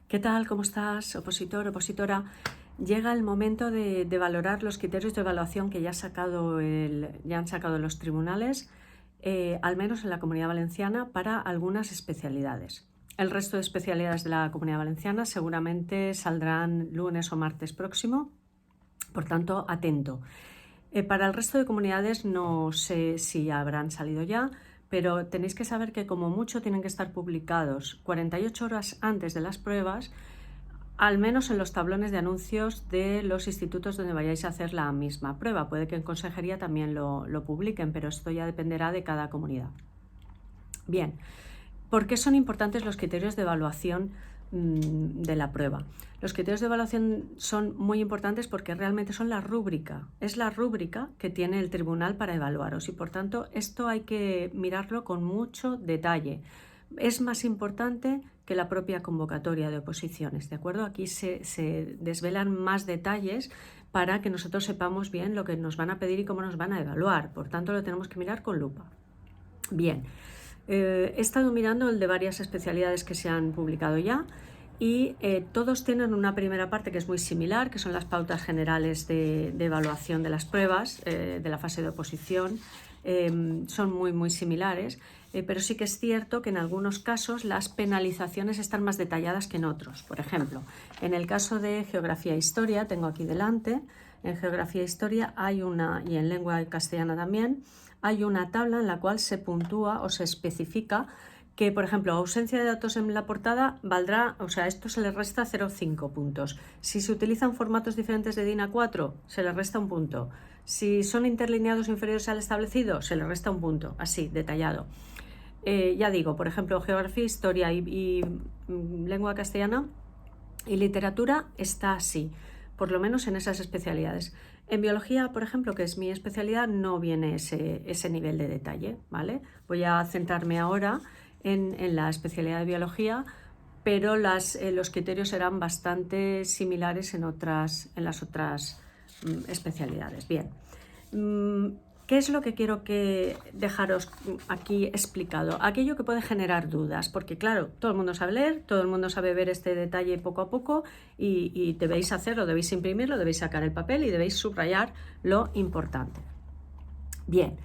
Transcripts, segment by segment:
¿Qué tal? ¿Cómo estás, opositor, opositora? Llega el momento de valorar los criterios de evaluación que ya han sacado los tribunales, al menos en la Comunidad Valenciana, para algunas especialidades. El resto de especialidades de la Comunidad Valenciana seguramente saldrán lunes o martes próximo, por tanto, atento. Para el resto de comunidades no sé si habrán salido ya, pero tenéis que saber que como mucho tienen que estar publicados 48 horas antes de las pruebas, al menos en los tablones de anuncios de los institutos donde vayáis a hacer la misma prueba. Puede que en consejería también lo publiquen, pero esto ya dependerá de cada comunidad. Bien, ¿por qué son importantes los criterios de evaluación de la prueba? Los criterios de evaluación son muy importantes porque realmente son la rúbrica, es la rúbrica que tiene el tribunal para evaluaros y por tanto esto hay que mirarlo con mucho detalle. Es más importante que la propia convocatoria de oposiciones, ¿de acuerdo? Aquí se desvelan más detalles para que nosotros sepamos bien lo que nos van a pedir y cómo nos van a evaluar, por tanto lo tenemos que mirar con lupa. Bien. He estado mirando el de varias especialidades que se han publicado ya y todos tienen una primera parte que es muy similar, que son las pautas generales de evaluación de las pruebas de la fase de oposición. Son muy similares, pero sí que es cierto que en algunos casos las penalizaciones están más detalladas que en otros. Por ejemplo, en el caso de Geografía e Historia, tengo aquí delante, en Geografía e Historia hay una, y en Lengua castellana también, hay una tabla en la cual se puntúa o se especifica que, por ejemplo, ausencia de datos en la portada valdrá, o sea, esto se le resta 0,5 puntos. Si se utilizan formatos diferentes de DIN A4, se le resta un punto. Si son interlineados inferiores al establecido, se le resta un punto, así, detallado. Ya digo, por ejemplo, Geografía, Historia y Lengua castellana y Literatura está así, por lo menos en esas especialidades. En biología, por ejemplo, que es mi especialidad, no viene ese nivel de detalle, ¿vale? Voy a centrarme ahora en la especialidad de biología, pero los criterios serán bastante similares en las otras especialidades. Bien. ¿Qué es lo que quiero dejaros aquí explicado? Aquello que puede generar dudas, porque claro, todo el mundo sabe leer, todo el mundo sabe ver este detalle poco a poco y debéis hacerlo, debéis imprimirlo, debéis sacar el papel y debéis subrayar lo importante. Bien.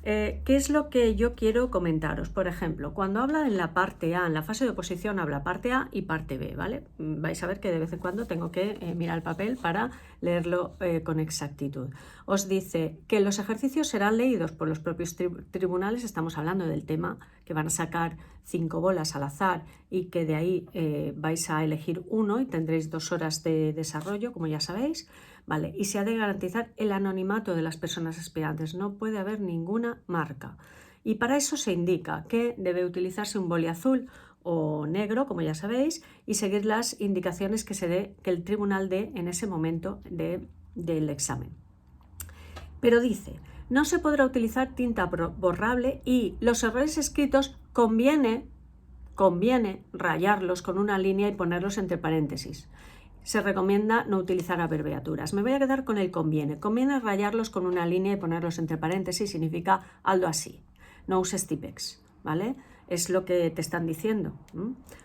¿Qué es lo que yo quiero comentaros? Por ejemplo, cuando habla en la parte A, en la fase de oposición habla parte A y parte B, ¿vale? Vais a ver que de vez en cuando tengo que mirar el papel para leerlo con exactitud. Os dice que los ejercicios serán leídos por los propios tribunales, estamos hablando del tema que van a sacar 5 bolas al azar y que de ahí vais a elegir uno y tendréis 2 horas de desarrollo, como ya sabéis. Vale, y se ha de garantizar el anonimato de las personas aspirantes, no puede haber ninguna marca. Y para eso se indica que debe utilizarse un boli azul o negro, como ya sabéis, y seguir las indicaciones que el tribunal dé en ese momento del examen. Pero dice, no se podrá utilizar tinta borrable y los errores escritos conviene rayarlos con una línea y ponerlos entre paréntesis. Se recomienda no utilizar abreviaturas. Me voy a quedar con el conviene. Conviene rayarlos con una línea y ponerlos entre paréntesis, significa hazlo así. No uses Tipex, ¿vale? Es lo que te están diciendo.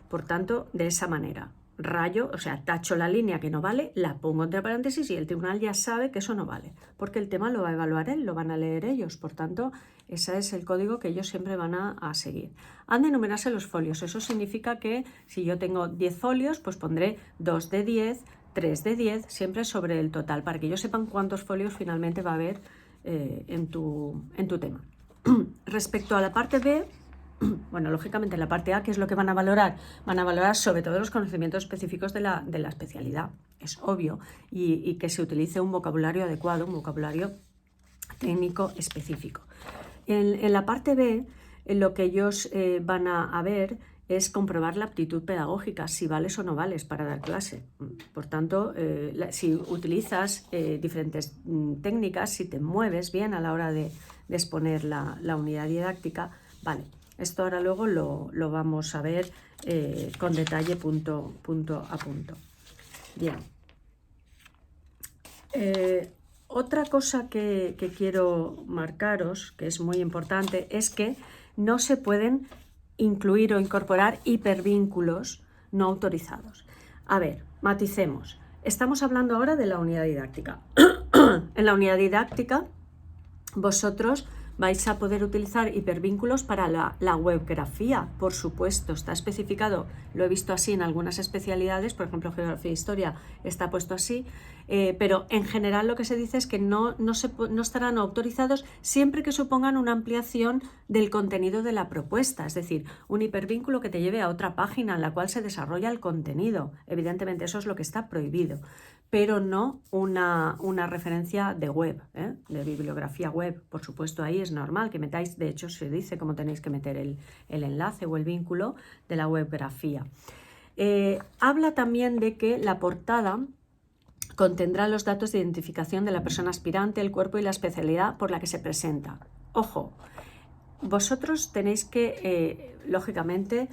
Por tanto, de esa manera. Rayo, o sea, tacho la línea que no vale, la pongo entre paréntesis y el tribunal ya sabe que eso no vale, porque el tema lo va a evaluar él, lo van a leer ellos, por tanto, ese es el código que ellos siempre van a seguir. Han de enumerarse los folios, eso significa que si yo tengo 10 folios, pues pondré 2 de 10, 3 de 10, siempre sobre el total, para que ellos sepan cuántos folios finalmente va a haber en tu tema. Respecto a la parte B, bueno, lógicamente en la parte A, ¿qué es lo que van a valorar? Van a valorar sobre todo los conocimientos específicos de la especialidad, es obvio, y que se utilice un vocabulario adecuado, un vocabulario técnico específico. En la parte B, lo que ellos van a ver es comprobar la aptitud pedagógica, si vales o no vales para dar clase. Por tanto, si utilizas diferentes técnicas, si te mueves bien a la hora de exponer la unidad didáctica, vale. Esto ahora luego lo vamos a ver con detalle punto a punto. Bien. Otra cosa que quiero marcaros, que es muy importante, es que no se pueden incluir o incorporar hipervínculos no autorizados. A ver, maticemos. Estamos hablando ahora de la unidad didáctica. En la unidad didáctica, vosotros vais a poder utilizar hipervínculos para la webgrafía, por supuesto, está especificado, lo he visto así en algunas especialidades, por ejemplo, geografía e historia está puesto así, pero en general lo que se dice es que no estarán autorizados siempre que supongan una ampliación del contenido de la propuesta, es decir, un hipervínculo que te lleve a otra página en la cual se desarrolla el contenido. Evidentemente eso es lo que está prohibido, pero no una referencia de web, de bibliografía web. Por supuesto, ahí es normal que metáis, de hecho se dice cómo tenéis que meter el enlace o el vínculo de la webgrafía. Habla también de que la portada contendrá los datos de identificación de la persona aspirante, el cuerpo y la especialidad por la que se presenta. Ojo, vosotros tenéis que, lógicamente,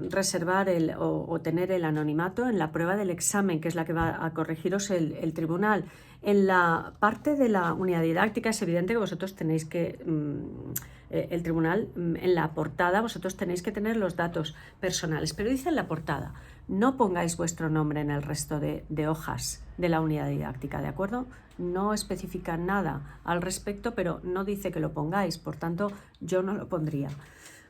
reservar o tener el anonimato en la prueba del examen, que es la que va a corregiros el tribunal. En la parte de la unidad didáctica es evidente que vosotros tenéis que, el tribunal, en la portada, vosotros tenéis que tener los datos personales, pero dice en la portada, no pongáis vuestro nombre en el resto de hojas de la unidad didáctica, ¿de acuerdo? No especifica nada al respecto, pero no dice que lo pongáis, por tanto, yo no lo pondría.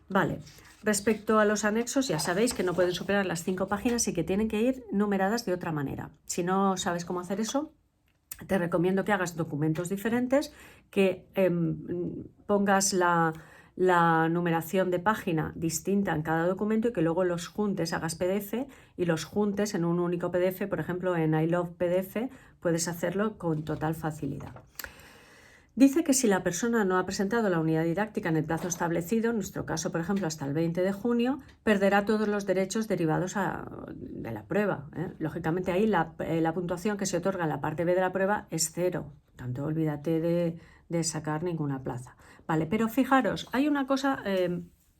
Vale, respecto a los anexos, ya sabéis que no pueden superar las 5 páginas y que tienen que ir numeradas de otra manera. Si no sabes cómo hacer eso, te recomiendo que hagas documentos diferentes, que pongas la numeración de página distinta en cada documento y que luego los juntes, hagas PDF y los juntes en un único PDF. Por ejemplo, en I Love PDF puedes hacerlo con total facilidad. Dice que si la persona no ha presentado la unidad didáctica en el plazo establecido, en nuestro caso, por ejemplo, hasta el 20 de junio, perderá todos los derechos derivados de la prueba. Lógicamente, ahí la puntuación que se otorga en la parte B de la prueba es 0. Tanto olvídate de sacar ninguna plaza. Vale, pero fijaros, hay una cosa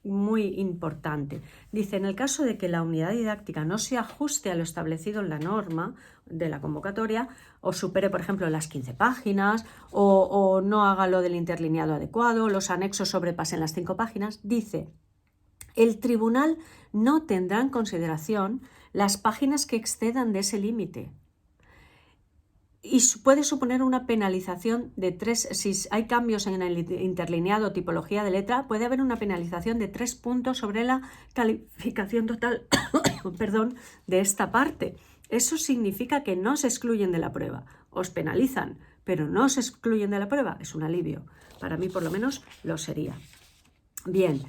muy importante. Dice, en el caso de que la unidad didáctica no se ajuste a lo establecido en la norma de la convocatoria, o supere, por ejemplo, las 15 páginas, o no haga lo del interlineado adecuado, los anexos sobrepasen las 5 páginas, dice, el tribunal no tendrá en consideración las páginas que excedan de ese límite. Y puede suponer una penalización de 3, si hay cambios en el interlineado, tipología de letra, puede haber una penalización de 3 puntos sobre la calificación total perdón, de esta parte. Eso significa que no se excluyen de la prueba, os penalizan, pero no se excluyen de la prueba, es un alivio. Para mí, por lo menos, lo sería. Bien.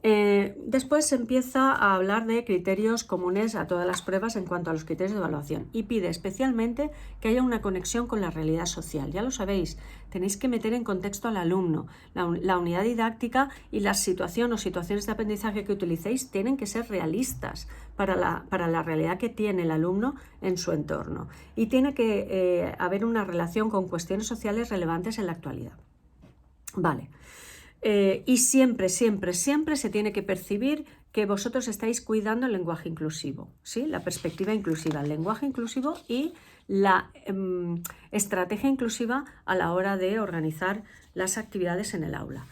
Después se empieza a hablar de criterios comunes a todas las pruebas en cuanto a los criterios de evaluación y pide especialmente que haya una conexión con la realidad social. Ya lo sabéis, tenéis que meter en contexto al alumno. La unidad didáctica y la situación o situaciones de aprendizaje que utilicéis tienen que ser realistas para la realidad que tiene el alumno en su entorno y tiene que haber una relación con cuestiones sociales relevantes en la actualidad. Vale. Y siempre se tiene que percibir que vosotros estáis cuidando el lenguaje inclusivo, ¿sí? La perspectiva inclusiva, el lenguaje inclusivo y la estrategia inclusiva a la hora de organizar las actividades en el aula.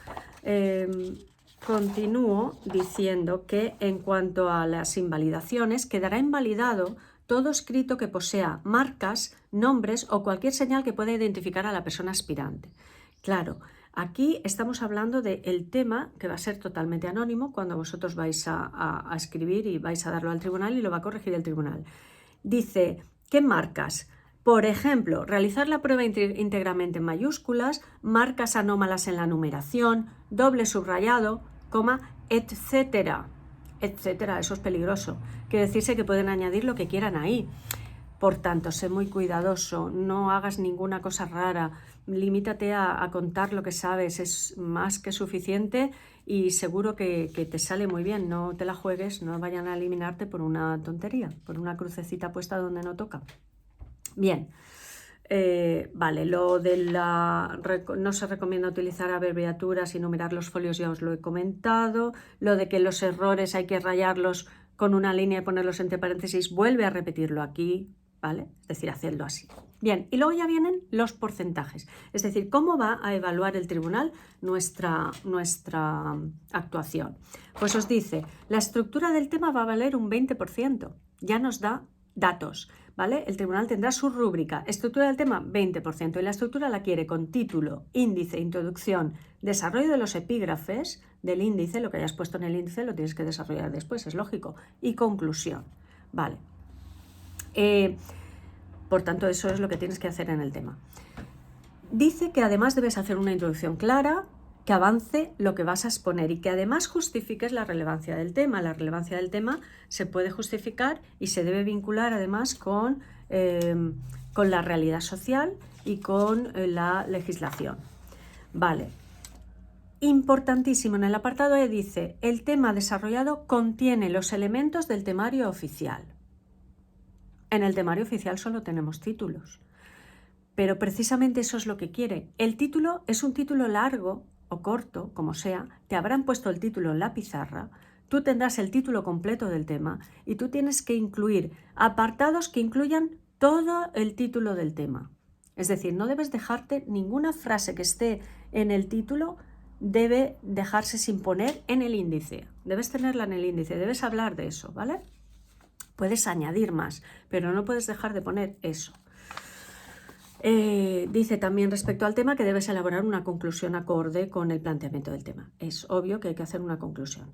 Continúo diciendo que en cuanto a las invalidaciones, quedará invalidado todo escrito que posea marcas, nombres o cualquier señal que pueda identificar a la persona aspirante. Claro, aquí estamos hablando del tema que va a ser totalmente anónimo cuando vosotros vais a escribir y vais a darlo al tribunal y lo va a corregir el tribunal. Dice, ¿qué marcas? Por ejemplo, realizar la prueba íntegramente en mayúsculas, marcas anómalas en la numeración, doble subrayado, coma, etcétera. Etcétera, eso es peligroso. Quiere decirse que pueden añadir lo que quieran ahí. Por tanto, sé muy cuidadoso, no hagas ninguna cosa rara, limítate a contar lo que sabes, es más que suficiente y seguro que te sale muy bien, no te la juegues, no vayan a eliminarte por una tontería, por una crucecita puesta donde no toca. Bien, vale, lo de no se recomienda utilizar abreviaturas y numerar los folios ya os lo he comentado, lo de que los errores hay que rayarlos con una línea y ponerlos entre paréntesis, vuelve a repetirlo aquí. ¿vale? Es decir, hacedlo así. Bien, y luego ya vienen los porcentajes, es decir, cómo va a evaluar el tribunal nuestra actuación. Pues os dice, la estructura del tema va a valer un 20%, ya nos da datos, ¿vale? El tribunal tendrá su rúbrica, estructura del tema 20%, y la estructura la quiere con título, índice, introducción, desarrollo de los epígrafes del índice, lo que hayas puesto en el índice lo tienes que desarrollar después, es lógico, y conclusión, ¿vale? Por tanto, eso es lo que tienes que hacer en el tema. Dice que además debes hacer una introducción clara, que avance lo que vas a exponer y que además justifiques la relevancia del tema. La relevancia del tema se puede justificar y se debe vincular además con la realidad social y con la legislación. Vale. Importantísimo, en el apartado E dice, el tema desarrollado contiene los elementos del temario oficial. En el temario oficial solo tenemos títulos, pero precisamente eso es lo que quiere. El título es un título largo o corto, como sea, te habrán puesto el título en la pizarra, tú tendrás el título completo del tema y tú tienes que incluir apartados que incluyan todo el título del tema. Es decir, no debes dejarte ninguna frase que esté en el título, debe dejarse sin poner en el índice. Debes tenerla en el índice, debes hablar de eso, ¿vale? Puedes añadir más, pero no puedes dejar de poner eso. Dice también respecto al tema que debes elaborar una conclusión acorde con el planteamiento del tema. Es obvio que hay que hacer una conclusión.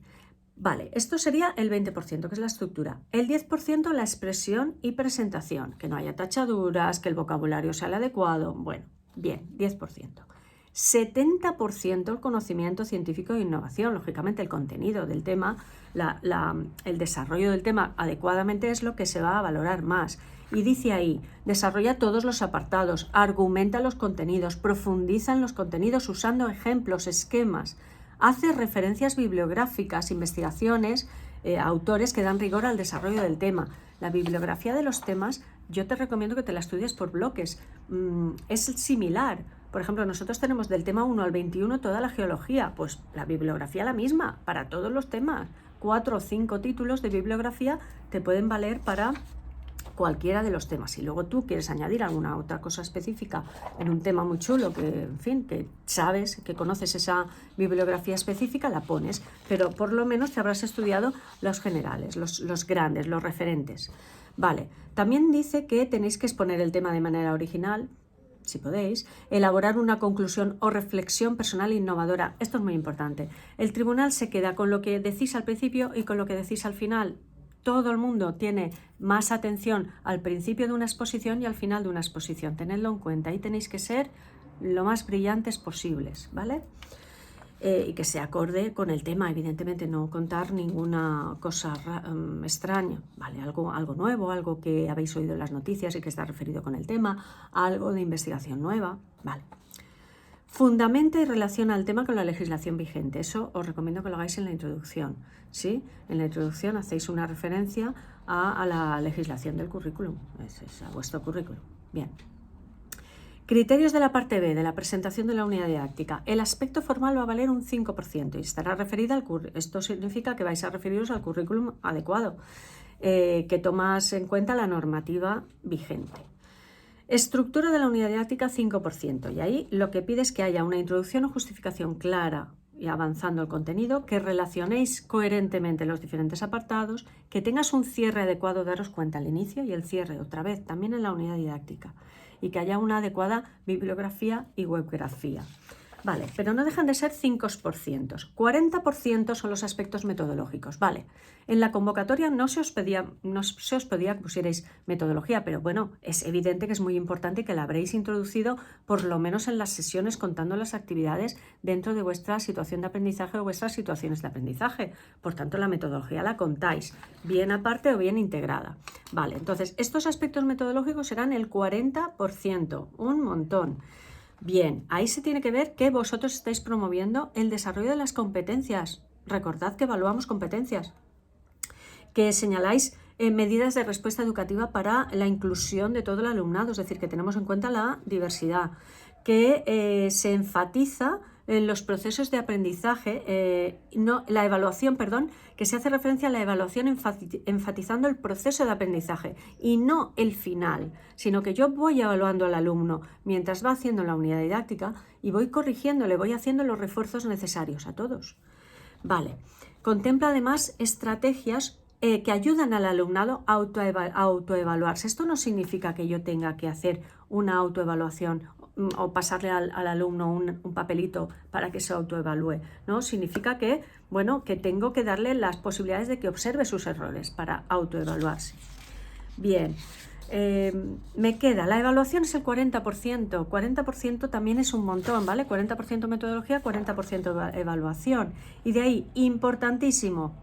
Vale, esto sería el 20%, que es la estructura. El 10% la expresión y presentación, que no haya tachaduras, que el vocabulario sea el adecuado. Bueno, bien, 10%. 70% el conocimiento científico e innovación, lógicamente el contenido del tema, el desarrollo del tema adecuadamente es lo que se va a valorar más. Y dice ahí, desarrolla todos los apartados, argumenta los contenidos, profundiza en los contenidos usando ejemplos, esquemas, hace referencias bibliográficas, investigaciones, autores que dan rigor al desarrollo del tema. La bibliografía de los temas, yo te recomiendo que te la estudies por bloques. Es similar. Por ejemplo, nosotros tenemos del tema 1 al 21 toda la geología, pues la bibliografía la misma para todos los temas. 4 o 5 títulos de bibliografía te pueden valer para cualquiera de los temas. Si luego tú quieres añadir alguna otra cosa específica en un tema muy chulo, que en fin, que sabes, que conoces esa bibliografía específica, la pones, pero por lo menos te habrás estudiado los generales, los grandes, los referentes. Vale, también dice que tenéis que exponer el tema de manera original, si podéis, elaborar una conclusión o reflexión personal innovadora. Esto es muy importante. El tribunal se queda con lo que decís al principio y con lo que decís al final. Todo el mundo tiene más atención al principio de una exposición y al final de una exposición. Tenedlo en cuenta y tenéis que ser lo más brillantes posibles, ¿vale? Y que se acorde con el tema, evidentemente no contar ninguna cosa extraña, ¿vale? Algo nuevo, algo que habéis oído en las noticias y que está referido con el tema, algo de investigación nueva, ¿vale? Fundamenta y relaciona el tema con la legislación vigente. Eso os recomiendo que lo hagáis en la introducción, ¿sí? En la introducción hacéis una referencia a la legislación del currículum, es a vuestro currículum. Bien. Criterios de la parte B, de la presentación de la unidad didáctica. El aspecto formal va a valer un 5% y estará referida al currículum. Esto significa que vais a referiros al currículum adecuado, que tomas en cuenta la normativa vigente. Estructura de la unidad didáctica 5%, y ahí lo que pide es que haya una introducción o justificación clara y avanzando el contenido, que relacionéis coherentemente los diferentes apartados, que tengas un cierre adecuado, daros cuenta al inicio y el cierre otra vez también en la unidad didáctica, y que haya una adecuada bibliografía y webgrafía. Vale, pero no dejan de ser 5%. 40% son los aspectos metodológicos. Vale, en la convocatoria no se os pedía que pusierais metodología, pero bueno, es evidente que es muy importante y que la habréis introducido por lo menos en las sesiones contando las actividades dentro de vuestra situación de aprendizaje o vuestras situaciones de aprendizaje. Por tanto, la metodología la contáis, bien aparte o bien integrada. Vale, entonces, estos aspectos metodológicos serán el 40%, un montón. Bien, ahí se tiene que ver que vosotros estáis promoviendo el desarrollo de las competencias. Recordad que evaluamos competencias. Que señaláis medidas de respuesta educativa para la inclusión de todo el alumnado, es decir, que tenemos en cuenta la diversidad. Que se enfatiza en los procesos de aprendizaje, la evaluación, perdón, que se hace referencia a la evaluación enfatizando el proceso de aprendizaje y no el final, sino que yo voy evaluando al alumno mientras va haciendo la unidad didáctica y voy corrigiéndole, voy haciendo los refuerzos necesarios a todos. Vale, contempla además estrategias que ayudan al alumnado a autoevaluarse. Esto no significa que yo tenga que hacer una autoevaluación o pasarle al alumno un papelito para que se autoevalúe, ¿no? Significa que, bueno, que tengo que darle las posibilidades de que observe sus errores para autoevaluarse. Bien, me queda, la evaluación es el 40%, 40% también es un montón, ¿vale? 40% metodología, 40% evaluación. Y de ahí, importantísimo,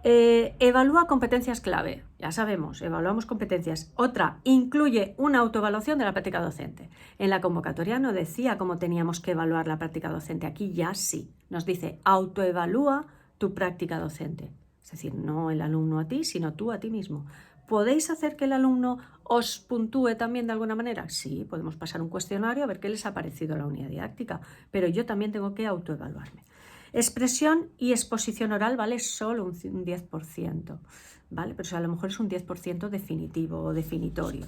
evalúa competencias clave, ya sabemos, evaluamos competencias. Otra, incluye una autoevaluación de la práctica docente. En la convocatoria no decía cómo teníamos que evaluar la práctica docente, aquí ya sí, nos dice autoevalúa tu práctica docente. Es decir, no el alumno a ti, sino tú a ti mismo. ¿Podéis hacer que el alumno os puntúe también de alguna manera? Sí, podemos pasar un cuestionario a ver qué les ha parecido la unidad didáctica, pero yo también tengo que autoevaluarme. Expresión y exposición oral vale solo un 10%, ¿vale? Pero a lo mejor es un 10% definitivo o definitorio.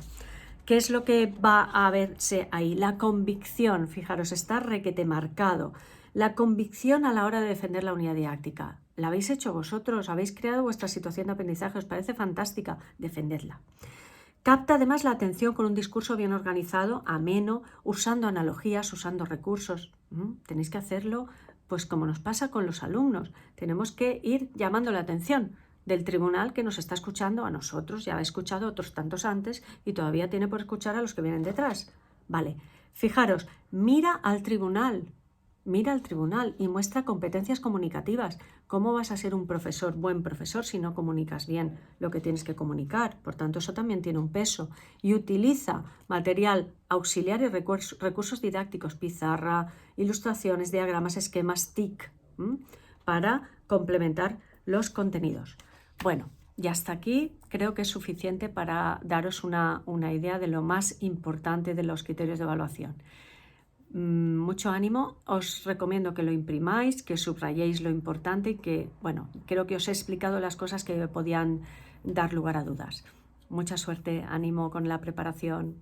¿Qué es lo que va a verse ahí? La convicción, fijaros, está requete marcado. La convicción a la hora de defender la unidad didáctica. ¿La habéis hecho vosotros? ¿Habéis creado vuestra situación de aprendizaje? ¿Os parece fantástica? Defendedla. Capta además la atención con un discurso bien organizado, ameno, usando analogías, usando recursos. Tenéis que hacerlo pues como nos pasa con los alumnos. Tenemos que ir llamando la atención del tribunal que nos está escuchando a nosotros, ya ha escuchado a otros tantos antes y todavía tiene por escuchar a los que vienen detrás. Vale, fijaros, mira al tribunal y muestra competencias comunicativas. ¿Cómo vas a ser un profesor, buen profesor, si no comunicas bien lo que tienes que comunicar? Por tanto, eso también tiene un peso. Y utiliza material auxiliar y recursos didácticos, pizarra, ilustraciones, diagramas, esquemas, TIC, para complementar los contenidos. Bueno, ya hasta aquí creo que es suficiente para daros una idea de lo más importante de los criterios de evaluación. Mucho ánimo, os recomiendo que lo imprimáis, que subrayéis lo importante y que, bueno, creo que os he explicado las cosas que podían dar lugar a dudas. Mucha suerte, ánimo con la preparación.